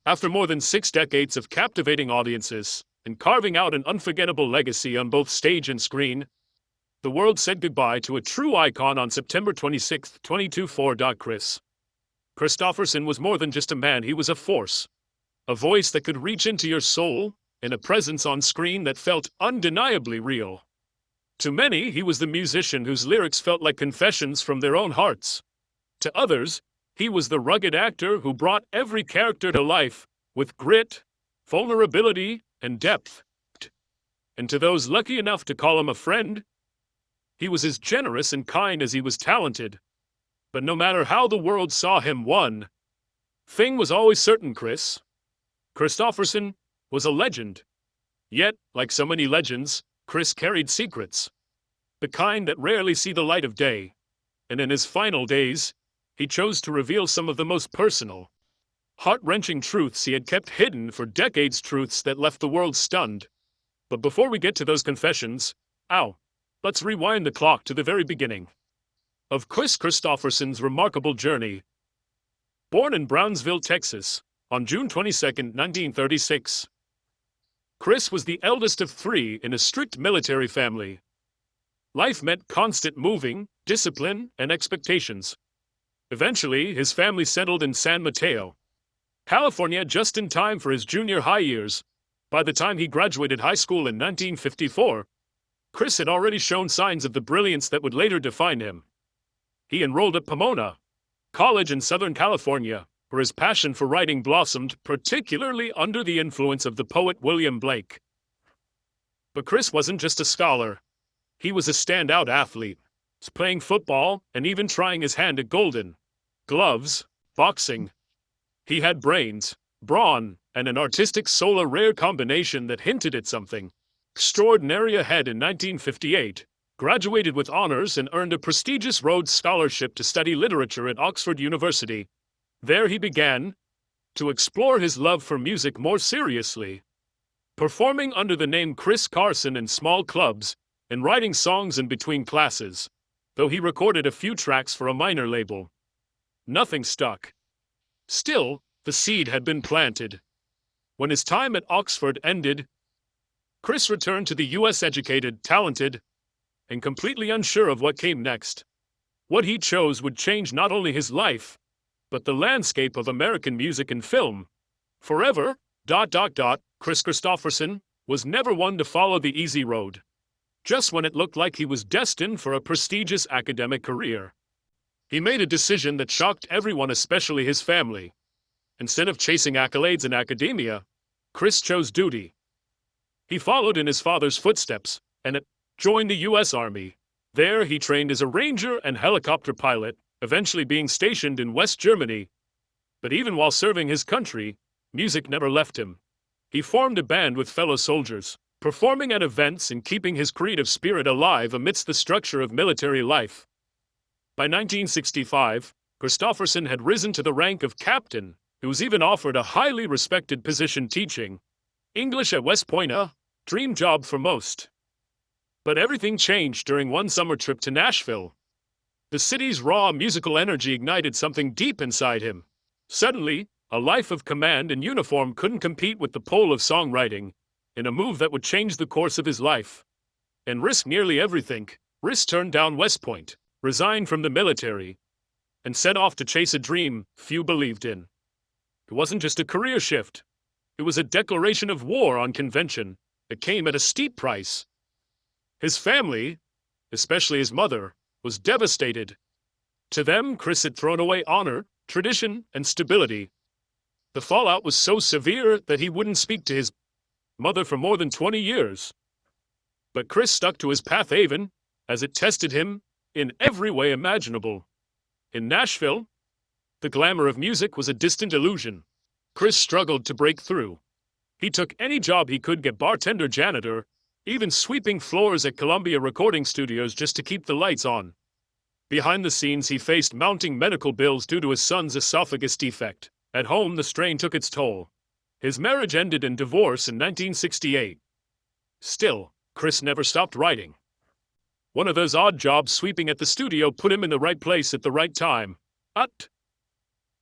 After more than 6 decades of captivating audiences and carving out an unforgettable legacy on both stage and screen, the world said goodbye to a true icon on September 26, 2024. Kris Kristofferson was more than just a man, he was a force. A voice that could reach into your soul, and a presence on screen that felt undeniably real. To many, he was the musician whose lyrics felt like confessions from their own hearts. To others, he was the rugged actor who brought every character to life with grit, vulnerability, and depth. And to those lucky enough to call him a friend, he was as generous and kind as he was talented. But no matter how the world saw him, one thing was always certain: Kris Kristofferson was a legend. Yet, like so many legends, Kris carried secrets. The kind that rarely see the light of day. And in his final days, he chose to reveal some of the most personal, heart-wrenching truths he had kept hidden for decades, truths that left the world stunned. But before we get to those confessions, let's rewind the clock to the very beginning of Kris Kristofferson's remarkable journey. Born in Brownsville, Texas, on June 22, 1936, Kris was the eldest of 3 in a strict military family. Life meant constant moving, discipline, and expectations. Eventually, his family settled in San Mateo, California, just in time for his junior high years. By the time he graduated high school in 1954, Kris had already shown signs of the brilliance that would later define him. He enrolled at Pomona College in Southern California, where his passion for writing blossomed, particularly under the influence of the poet William Blake. But Kris wasn't just a scholar. He was a standout athlete, playing football and even trying his hand at Golden Gloves, boxing. He had brains, brawn, and an artistic soul, a rare combination that hinted at something extraordinary ahead. In 1958, graduated with honors and earned a prestigious Rhodes Scholarship to study literature at Oxford University. There he began to explore his love for music more seriously, performing under the name Kris Carson in small clubs and writing songs in between classes. Though he recorded a few tracks for a minor label, nothing stuck. Still, the seed had been planted. When his time at Oxford ended, Kris returned to the U.S. educated, talented, and completely unsure of what came next. What he chose would change not only his life, but the landscape of American music and film. Forever. Kris Kristofferson was never one to follow the easy road. Just when it looked like he was destined for a prestigious academic career, he made a decision that shocked everyone, especially his family. Instead of chasing accolades in academia, Kris chose duty. He followed in his father's footsteps and joined the U.S. Army. There he trained as a ranger and helicopter pilot, eventually being stationed in West Germany. But even while serving his country, music never left him. He formed a band with fellow soldiers, performing at events and keeping his creative spirit alive amidst the structure of military life. By 1965, Kristofferson had risen to the rank of captain. He was even offered a highly respected position teaching English at West Point, a dream job for most. But everything changed during one summer trip to Nashville. The city's raw musical energy ignited something deep inside him. Suddenly, a life of command and uniform couldn't compete with the pull of songwriting. In a move that would change the course of his life and risk nearly everything, Kris turned down West Point, resigned from the military, and set off to chase a dream few believed in. It wasn't just a career shift. It was a declaration of war on convention that came at a steep price. His family, especially his mother, was devastated. To them, Kris had thrown away honor, tradition, and stability. The fallout was so severe that he wouldn't speak to his mother for more than 20 years. But Kris stuck to his path even as it tested him in every way imaginable. In Nashville, the glamour of music was a distant illusion. Kris struggled to break through. He took any job he could get: bartender, janitor, even sweeping floors at Columbia recording studios just to keep the lights on. Behind the scenes, he faced mounting medical bills due to his son's esophagus defect. At home, the strain took its toll. His marriage ended in divorce in 1968. Still, Kris never stopped writing. One of those odd jobs sweeping at the studio put him in the right place at the right time.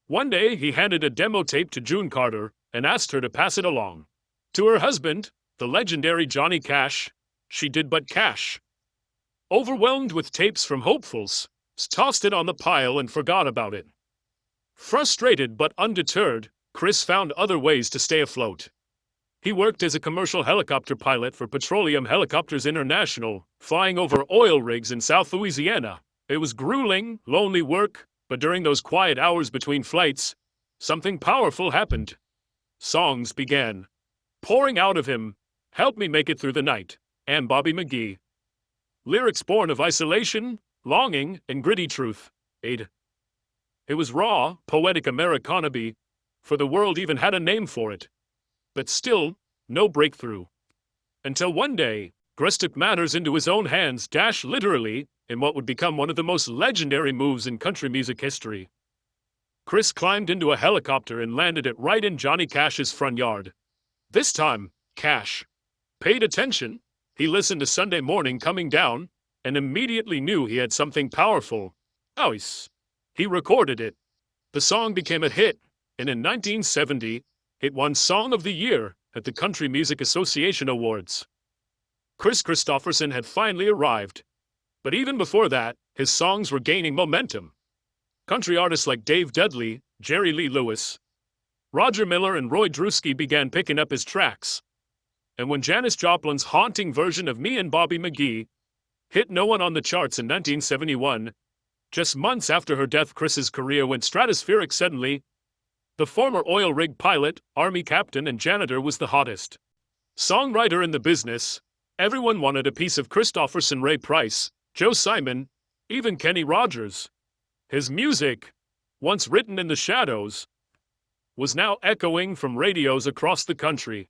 One day, he handed a demo tape to June Carter, and asked her to pass it along. To her husband, the legendary Johnny Cash, she did but cash. Overwhelmed with tapes from hopefuls, tossed it on the pile and forgot about it. Frustrated but undeterred, Kris found other ways to stay afloat. He worked as a commercial helicopter pilot for Petroleum Helicopters International, flying over oil rigs in South Louisiana. It was grueling, lonely work, but during those quiet hours between flights, something powerful happened. Songs began pouring out of him. Help Me Make It Through the Night, and Bobby McGee. Lyrics born of isolation, longing, and gritty truth. It was raw, poetic Americana, for the world even had a name for it. But still, no breakthrough. Until one day, Kris took matters into his own hands, literally, in what would become one of the most legendary moves in country music history. Kris climbed into a helicopter and landed it right in Johnny Cash's front yard. This time, Cash paid attention. He listened to Sunday Morning Coming Down and immediately knew he had something powerful. He recorded it. The song became a hit, and in 1970, it won Song of the Year at the Country Music Association Awards. Kris Kristofferson had finally arrived. But even before that, his songs were gaining momentum. Country artists like Dave Dudley, Jerry Lee Lewis, Roger Miller, and Roy Drewski began picking up his tracks. And when Janis Joplin's haunting version of Me and Bobby McGee hit no one on the charts in 1971, just months after her death, Kris's career went stratospheric suddenly. The former oil rig pilot, army captain, and janitor was the hottest songwriter in the business. Everyone wanted a piece of Kristofferson. Ray Price, Joe Simon, even Kenny Rogers. His music, once written in the shadows, was now echoing from radios across the country.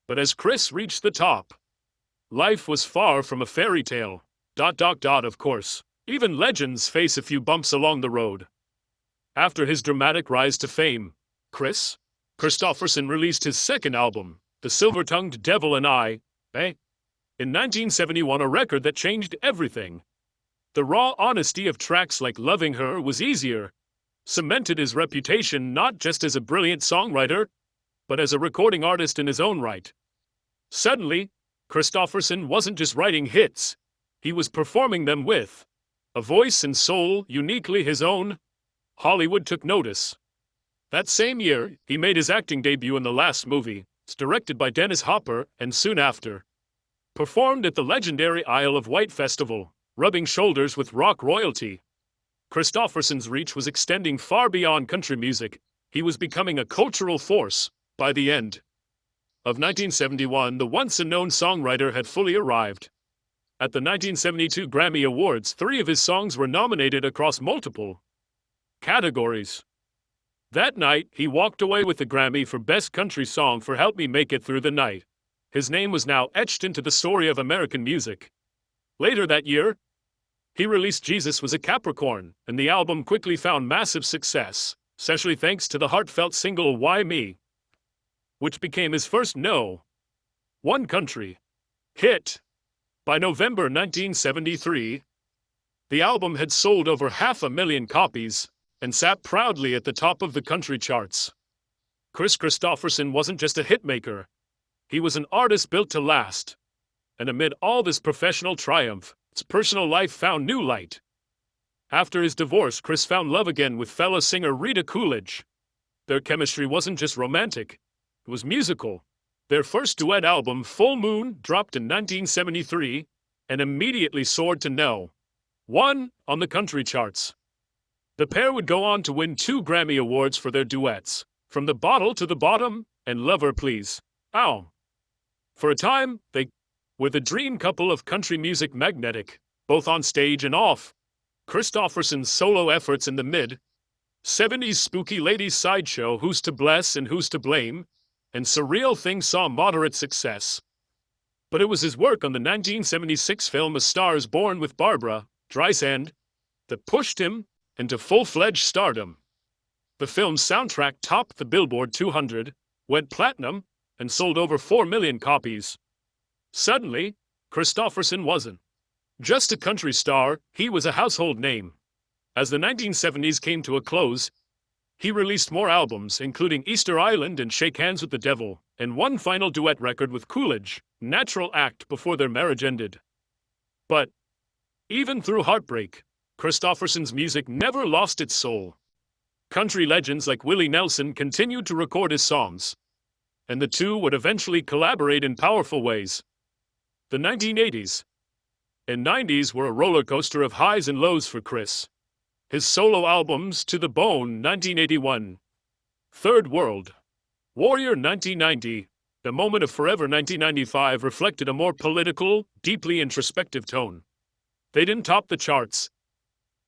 But as Kris reached the top, life was far from a fairy tale. Of course, even legends face a few bumps along the road. After his dramatic rise to fame, Kris Kristofferson released his second album, The Silver-Tongued Devil and I, in 1971, a record that changed everything. The raw honesty of tracks like Loving Her Was Easier cemented his reputation not just as a brilliant songwriter, but as a recording artist in his own right. Suddenly, Kristofferson wasn't just writing hits, he was performing them with a voice and soul uniquely his own. Hollywood took notice. That same year, he made his acting debut in The Last Movie, directed by Dennis Hopper, and soon after, performed at the legendary Isle of Wight Festival, rubbing shoulders with rock royalty. Kristofferson's reach was extending far beyond country music. He was becoming a cultural force. By the end of 1971, the once-unknown songwriter had fully arrived. At the 1972 Grammy Awards, 3 of his songs were nominated across multiple categories. That night, he walked away with the Grammy for Best Country Song for Help Me Make It Through the Night. His name was now etched into the story of American music. Later that year, he released Jesus Was a Capricorn, and the album quickly found massive success, especially thanks to the heartfelt single Why Me, which became his first No.1 country hit. By November 1973, the album had sold over 500,000 copies and sat proudly at the top of the country charts. Kris Kristofferson wasn't just a hitmaker. He was an artist built to last. And amid all this professional triumph, his personal life found new light. After his divorce, Kris found love again with fellow singer Rita Coolidge. Their chemistry wasn't just romantic, it was musical. Their first duet album, Full Moon, dropped in 1973 and immediately soared to No.1 on the country charts. The pair would go on to win 2 Grammy Awards for their duets, From the Bottle to the Bottom and Lover Please. For a time, they were the dream couple of country music, magnetic, both on stage and off. Kristofferson's solo efforts in the mid-70s spooky ladies sideshow Who's to Bless and Who's to Blame and Surreal Things saw moderate success. But it was his work on the 1976 film A Star is Born with Barbra Streisand that pushed him into full-fledged stardom. The film's soundtrack topped the Billboard 200, went platinum, and sold over 4 million copies. Suddenly, Kristofferson wasn't just a country star, he was a household name. As the 1970s came to a close, He released more albums, including Easter Island and Shake Hands with the Devil, and one final duet record with Coolidge, Natural Act, before their marriage ended. But even through heartbreak, Kristofferson's music never lost its soul. Country legends like Willie Nelson continued to record his songs, and the two would eventually collaborate in powerful ways. The 1980s and 90s were a roller coaster of highs and lows for Kris. His solo albums, To the Bone 1981, Third World, Warrior 1990, The Moment of Forever 1995 reflected a more political, deeply introspective tone. They didn't top the charts,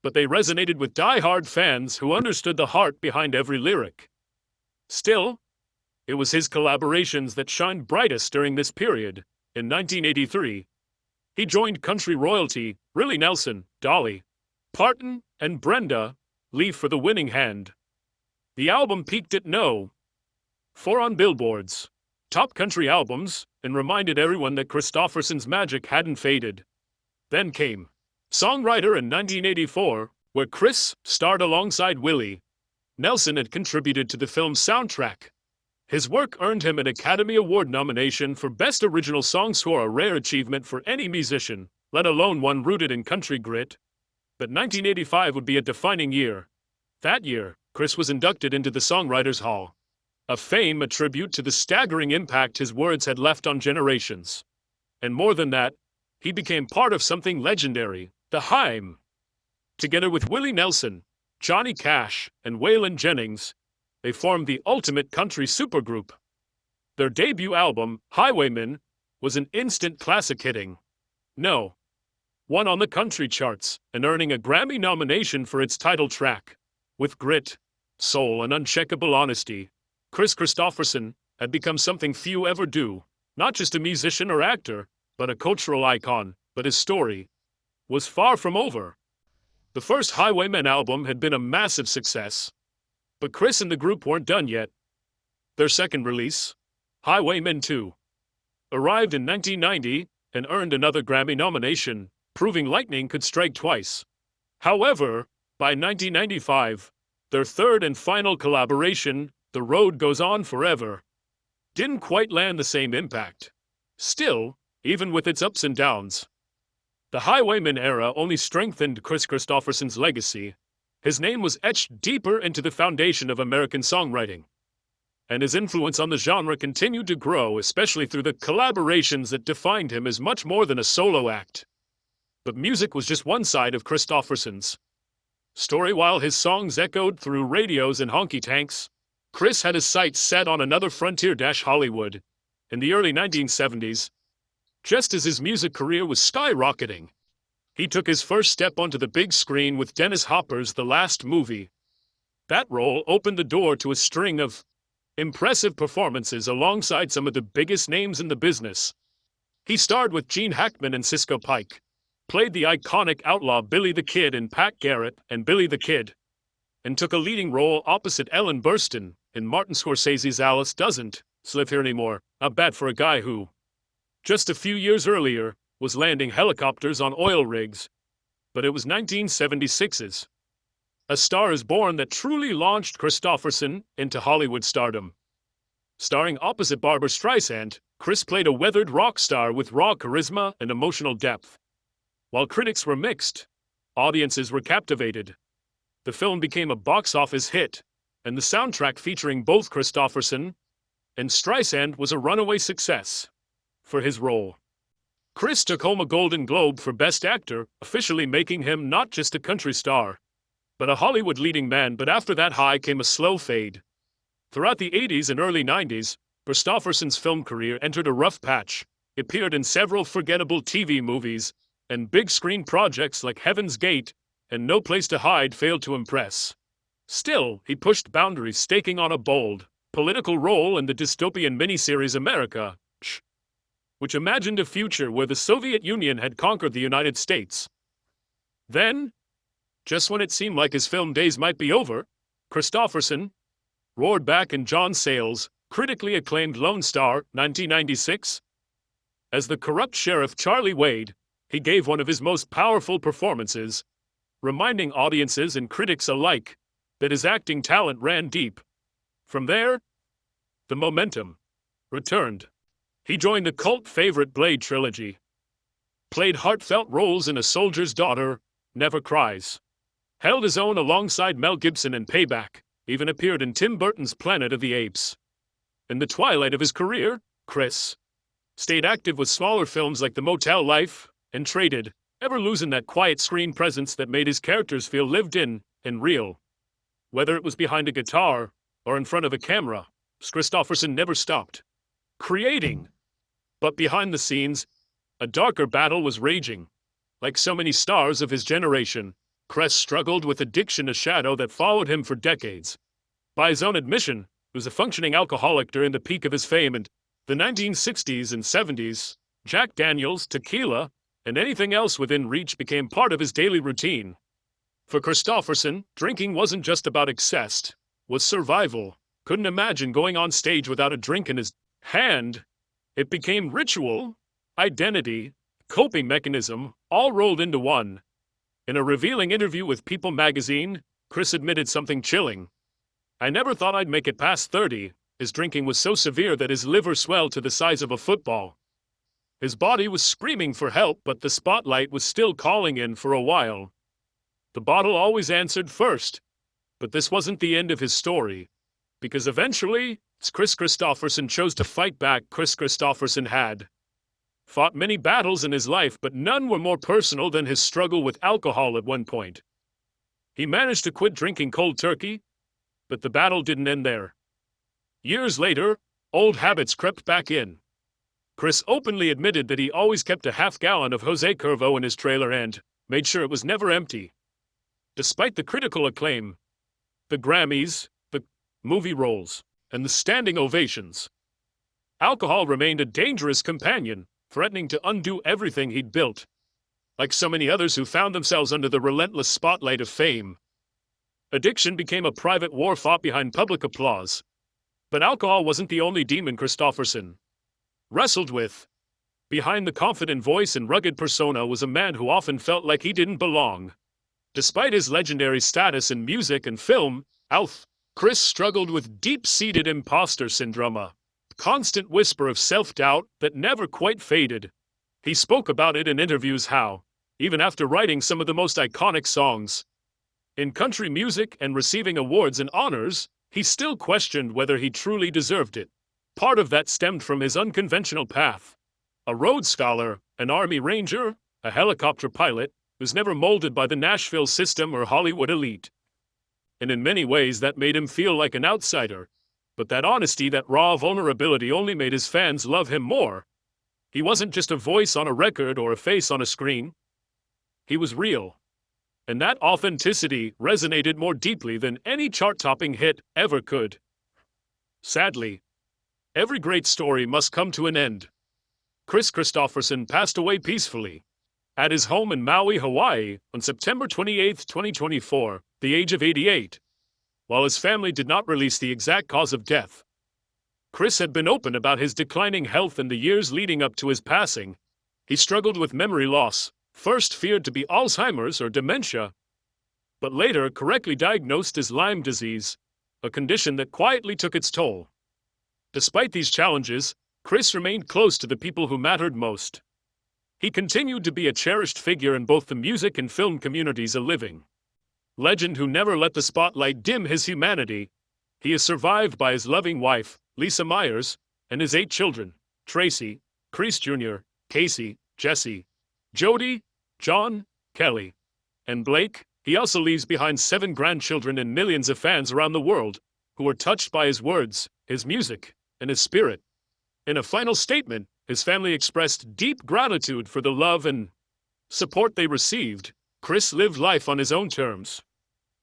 but they resonated with die-hard fans who understood the heart behind every lyric. Still, it was his collaborations that shined brightest during this period. In 1983, he joined country royalty Willie Nelson, Dolly Parton, and Brenda Lee for The Winning Hand. The album peaked at No. 4 on Billboard's Top Country Albums and reminded everyone that Kristofferson's magic hadn't faded. Then came Songwriter in 1984, where Kris starred alongside Willie Nelson had contributed to the film's soundtrack. His work earned him an Academy Award nomination for Best Original Song Score, a rare achievement for any musician, let alone one rooted in country grit. But 1985 would be a defining year. That year, Kris was inducted into the Songwriters Hall of Fame, a tribute to the staggering impact his words had left on generations. And more than that, he became part of something legendary, the Haim. Together with Willie Nelson, Johnny Cash, and Waylon Jennings, they formed the ultimate country supergroup. Their debut album, Highwayman, was an instant classic, hitting No. 1 on the country charts and earning a Grammy nomination for its title track. With grit, soul, and uncheckable honesty, Kris Kristofferson had become something few ever do, not just a musician or actor, but a cultural icon. But his story was far from over. The first Highwayman album had been a massive success, but Kris and the group weren't done yet. Their second release, Highwayman 2, arrived in 1990 and earned another Grammy nomination, proving lightning could strike twice. However, by 1995, their third and final collaboration, The Road Goes On Forever, didn't quite land the same impact. Still, even with its ups and downs, the Highwayman era only strengthened Kris Kristofferson's legacy. His name was etched deeper into the foundation of American songwriting, and his influence on the genre continued to grow, especially through the collaborations that defined him as much more than a solo act. But music was just one side of Kristofferson's story. While his songs echoed through radios and honky-tonks, Kris had his sights set on another frontier, Hollywood. In the early 1970s, just as his music career was skyrocketing, he took his first step onto the big screen with Dennis Hopper's The Last Movie. That role opened the door to a string of impressive performances alongside some of the biggest names in the business. He starred with Gene Hackman and Cisco Pike, played the iconic outlaw Billy the Kid in Pat Garrett and Billy the Kid, and took a leading role opposite Ellen Burstyn in Martin Scorsese's Alice Doesn't Live Here Anymore. Not bad for a guy who, just a few years earlier, was landing helicopters on oil rigs. But it was 1976's A Star Is Born that truly launched Kristofferson into Hollywood stardom. Starring opposite Barbra Streisand, Kris played a weathered rock star with raw charisma and emotional depth. While critics were mixed, audiences were captivated. The film became a box office hit, and the soundtrack featuring both Kristofferson and Streisand was a runaway success. For his role, Kris took home a Golden Globe for Best Actor, officially making him not just a country star, but a Hollywood leading man. But after that high came a slow fade. Throughout the 80s and early 90s, Kristofferson's film career entered a rough patch. He appeared in several forgettable TV movies, and big screen projects like Heaven's Gate and No Place to Hide failed to impress. Still, he pushed boundaries, taking on a bold political role in the dystopian miniseries America, which imagined a future where the Soviet Union had conquered the United States. Then, just when it seemed like his film days might be over, Kristofferson roared back in John Sayles' critically acclaimed Lone Star, 1996. As the corrupt sheriff Charlie Wade, he gave one of his most powerful performances, reminding audiences and critics alike that his acting talent ran deep. From there, the momentum returned. He joined the cult favorite Blade trilogy, played heartfelt roles in A Soldier's Daughter, Never Cries, held his own alongside Mel Gibson in Payback, even appeared in Tim Burton's Planet of the Apes. In the twilight of his career, Kris stayed active with smaller films like The Motel Life and Traded, never losing that quiet screen presence that made his characters feel lived in and real. Whether it was behind a guitar or in front of a camera, Kristofferson never stopped creating. But behind the scenes, a darker battle was raging. Like so many stars of his generation, Kris struggled with addiction, a shadow that followed him for decades. By his own admission, he was a functioning alcoholic during the peak of his fame in the 1960s and 70s. Jack Daniels, tequila, and anything else within reach became part of his daily routine. For Kristofferson, drinking wasn't just about excess, it was survival. Couldn't imagine going on stage without a drink in his hand. It became ritual, identity, coping mechanism, all rolled into one. In a revealing interview with People magazine, Kris admitted something chilling. "I never thought I'd make it past 30. His drinking was so severe that his liver swelled to the size of a football. His body was screaming for help, but the spotlight was still calling in for a while. The bottle always answered first. But this wasn't the end of his story. Because eventually, Kris Kristofferson chose to fight back. Kris Kristofferson had fought many battles in his life, but none were more personal than his struggle with alcohol at one point. He managed to quit drinking cold turkey, but the battle didn't end there. Years later, old habits crept back in. Kris openly admitted that he always kept a half-gallon of Jose Cuervo in his trailer and made sure it was never empty. Despite the critical acclaim, the Grammys, the movie roles, and the standing ovations, alcohol remained a dangerous companion, threatening to undo everything he'd built. Like so many others who found themselves under the relentless spotlight of fame, addiction became a private war fought behind public applause. But alcohol wasn't the only demon Kristofferson wrestled with. Behind the confident voice and rugged persona was a man who often felt like he didn't belong. Despite his legendary status in music and film, Kris struggled with deep-seated imposter syndrome, a constant whisper of self-doubt that never quite faded. He spoke about it in interviews how, even after writing some of the most iconic songs in country music and receiving awards and honors, he still questioned whether he truly deserved it. Part of that stemmed from his unconventional path. A Rhodes Scholar, an Army Ranger, a helicopter pilot, was never molded by the Nashville system or Hollywood elite. And in many ways that made him feel like an outsider. But that honesty, that raw vulnerability only made his fans love him more. He wasn't just a voice on a record or a face on a screen. He was real. And that authenticity resonated more deeply than any chart-topping hit ever could. Sadly, every great story must come to an end. Kris Kristofferson passed away peacefully at his home in Maui, Hawaii, on September 28, 2024, the age of 88. While his family did not release the exact cause of death, Kris had been open about his declining health in the years leading up to his passing. He struggled with memory loss, first feared to be Alzheimer's or dementia, but later correctly diagnosed as Lyme disease, a condition that quietly took its toll. Despite these challenges, Kris remained close to the people who mattered most. He continued to be a cherished figure in both the music and film communities, a living legend who never let the spotlight dim his humanity. He is survived by his loving wife, Lisa Myers, and his 8 children, Tracy, Kris Jr., Casey, Jesse, Jody, John, Kelly, and Blake. He also leaves behind 7 grandchildren and millions of fans around the world who were touched by his words, his music, and his spirit. In a final statement, his family expressed deep gratitude for the love and support they received. Kris lived life on his own terms.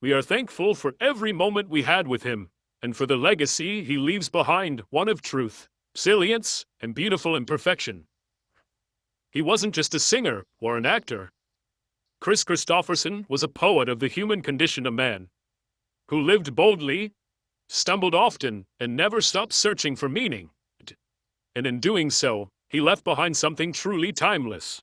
We are thankful for every moment we had with him, and for the legacy he leaves behind, one of truth, resilience, and beautiful imperfection. He wasn't just a singer or an actor. Kris Kristofferson was a poet of the human condition, a man who lived boldly, stumbled often, and never stopped searching for meaning. And in doing so, he left behind something truly timeless.